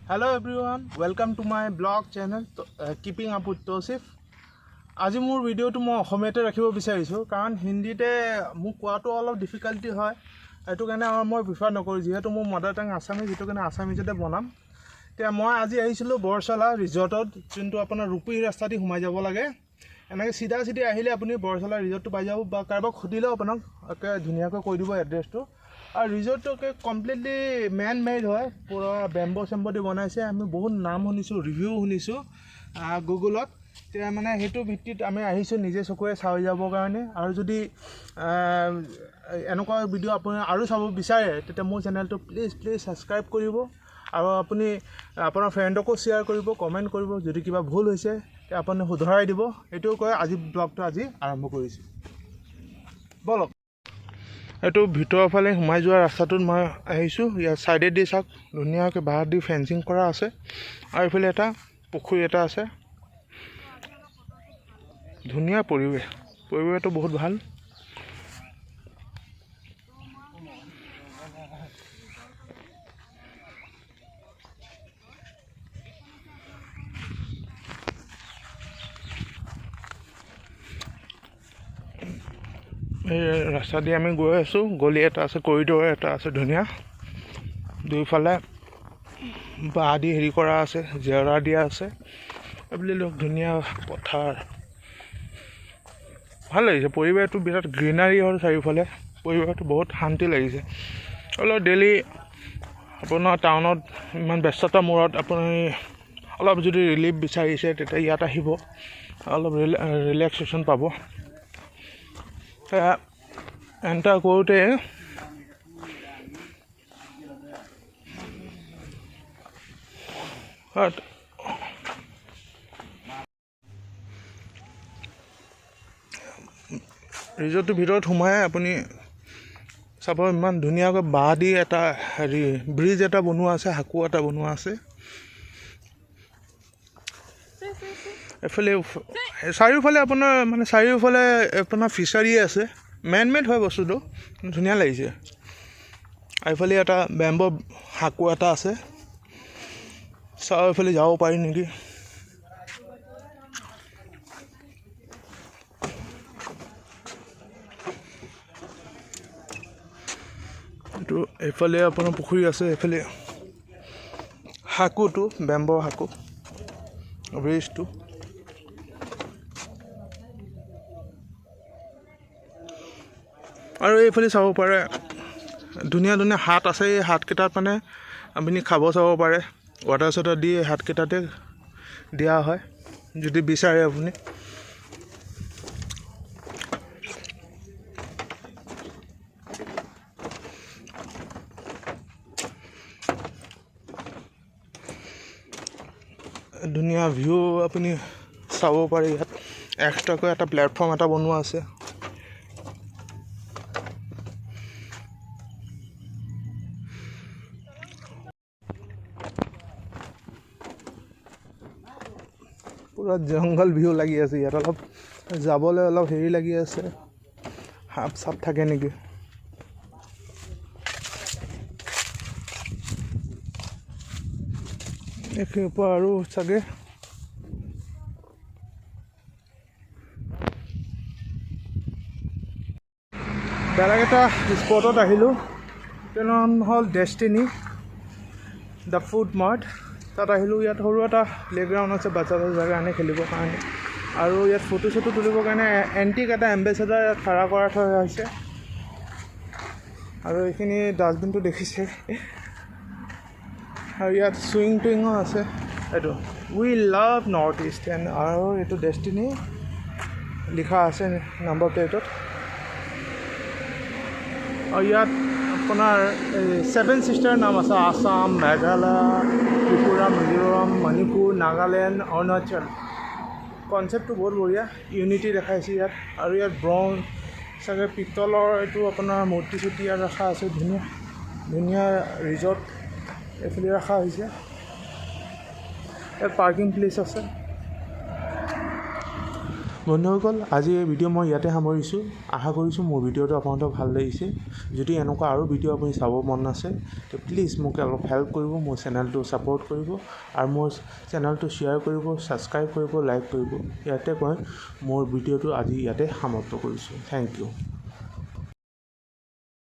Hello everyone, welcome to my blog channel Keeping Up with Tosif. আজি মোৰ ভিডিঅ'টো মই অসমীয়াতে ৰাখিব বিচাৰিছোঁ কাৰণ হিন্দীতে মোক কোৱাটো অলপ ডিফিকাল্টি হয় এইটো কাৰণে মই প্ৰিফাৰ নকৰোঁ যিহেতু মোৰ মাদাৰ টাং আছামিজ যেটো কাৰণে আছামিজতে বনাম এতিয়া মই আজি আহিছিলোঁ বৰচালা ৰিজৰ্টত যোনটো আপোনাৰ ৰূপী ৰাস্তা দি সোমাই যাব লাগে এনেকৈ চিধা আহিলে আপুনি বৰচালা ৰিজৰ্টটো পাই যাব বা কাৰোবাক সুধিলেও আপোনাক ধুনীয়াকৈ কৈ দিব এড্ৰেছটো আৰু ৰিজৰ্টটো কমপ্লিটলি মেন মেড হয় পুৰা বেম্বো চেম্বো দি বনাইছে আমি বহুত নাম শুনিছোঁ ৰিভিউ শুনিছোঁ গুগলত তেতিয়া মানে সেইটো ভিত্তিত আমি আহিছোঁ নিজে চকুৰে চাই যাবৰ কাৰণে আৰু যদি এনেকুৱা ভিডিঅ' আপুনি আৰু চাব বিচাৰে তেতিয়া মোৰ চেনেলটো প্লিজ ছাবস্ক্ৰাইব কৰিব আৰু আপুনি আপোনাৰ ফ্ৰেণ্ডকো শ্বেয়াৰ কৰিব কমেণ্ট কৰিব যদি কিবা ভুল হৈছে তেতিয়া আপুনি শুধৰাই দিব এইটো কৈ আজি ব্লগটো আজি আৰম্ভ কৰিছোঁ বলক এইটো ভিতৰৰ ফালে সোমাই যোৱা ৰাস্তাটোত মই আহিছোঁ ইয়াৰ ছাইডেদি চাওক ধুনীয়াকৈ বাঁহ দি ফেঞ্চিং কৰা আছে আৰু এইফালে এটা পুখুৰী এটা আছে ধুনীয়া পৰিৱেশটো বহুত ভাল এই ৰাস্তা দি আমি গৈ আছোঁ গলি এটা আছে কৰিডৰ এটা আছে ধুনীয়া দুইফালে বাঁহ দি হেৰি কৰা আছে জেওৰা দিয়া আছে এইবিলাক ধুনীয়া পথাৰ ভাল লাগিছে পৰিৱেশটো বিৰাট গ্ৰীনাৰী হ'ল চাৰিওফালে পৰিৱেশটো বহুত শান্তি লাগিছে অলপ ডেইলি আপোনাৰ টাউনত ইমান ব্যস্ততাৰ মূৰত আপুনি অলপ যদি ৰিলিফ বিচাৰিছে তেতিয়া ইয়াত আহিব অলপ ৰিলেক্সেশ্যন পাব এণ্টাৰ কৰোঁতে ৰিজৰ্টটোৰ ভিতৰত সোমাই আপুনি চাব ইমান ধুনীয়াকৈ বাঁহ দি এটা হেৰি ব্ৰিজ এটা বনোৱা আছে হাকু এটা বনোৱা আছে এফালে চাৰিওফালে আপোনাৰ ফিচাৰী আছে মেন মেড হয় বস্তুটো ধুনীয়া লাগিছে এইফালে এটা বেম্বো হাকু এটা আছে চাওঁ এইফালে যাব পাৰি নেকি এইটো এইফালে আপোনাৰ পুখুৰী আছে এইফালে হাকুটো বেম্বো হাকু ব্ৰিজটো আৰু এইফালে চাব পাৰে ধুনীয়া হাট আছে এই হাটকেইটাত মানে আপুনি খাব চাব পাৰে ৱাটাৰ চটাৰ দি হাটকেইটাতে দিয়া হয় যদি বিচাৰে আপুনি ধুনীয়া ভিউ আপুনি চাব পাৰে ইয়াত এক্সট্ৰাকৈ এটা প্লেটফৰ্ম এটা বনোৱা আছে পুৰা জংঘল ভিউ লাগি আছে ইয়াত অলপ যাবলৈ অলপ হেৰি লাগি আছে সাপ চাপ থাকে নেকি এইখিনিৰ পৰা আৰু চাগে বেলেগ এটা স্পটত আহিলোঁ তেওঁৰ নাম হ'ল ডেষ্টিনি দ্য ফুড মাৰ্ট তাত আহিলোঁ ইয়াত সৰু এটা প্লে'গ্ৰাউণ্ড আছে বাচ্চাৰ কাৰণে খেলিবৰ কাৰণে আৰু ইয়াত ফটো চটো তুলিবৰ কাৰণে এণ্টিক এটা এম্বেচেডাৰ খাৰা কৰা থোৱা হৈছে আৰু এইখিনি ডাষ্টবিনটো দেখিছে আৰু ইয়াত চুইং টুইঙো আছে এইটো উই লাভ নৰ্থ ইষ্টাৰ্ণ আৰু এইটো ডেষ্টিনি লিখা আছে নাম্বাৰ প্লেটত আৰু ইয়াত আপোনাৰ 7 ছিষ্টাৰ নাম আছে আসাম মেঘালয় ত্ৰিপুৰা মিজোৰাম মণিপুৰ নাগালেণ্ড অৰুণাচল কনচেপ্টটো বহুত বঢ়িয়া ইউনিটি দেখাইছে ইয়াত আৰু ইয়াত ব্ৰঞ্জ চাগে পিতলৰ এইটো আপোনাৰ মূৰ্তি চূৰ্তি ইয়াত ৰখা আছে ধুনীয়া ৰিজৰ্ট এইফালে ৰখা হৈছে ইয়াত পাৰ্কিং প্লেচ আছে বন্ধুসকল, আজি এই ভিডিঅ' মই ইয়াতে সামৰিছোঁ। আশা কৰিছোঁ মোৰ ভিডিঅ'টো আপোনালোকক ভাল লাগিছে। যদি এনেকুৱা আৰু ভিডিঅ' আপুনি চাব মন আছে তো প্লিজ মোক অলপ হেল্প কৰিব, মোৰ চেনেলটো ছাপোৰ্ট কৰিব আৰু মোৰ চেনেলটো শ্বেয়াৰ কৰিব, ছাবস্ক্ৰাইব কৰিব, লাইক কৰিব। ইয়াতে মই মোৰ ভিডিঅ'টো আজি ইয়াতে সমাপ্ত কৰিছোঁ। Thank U.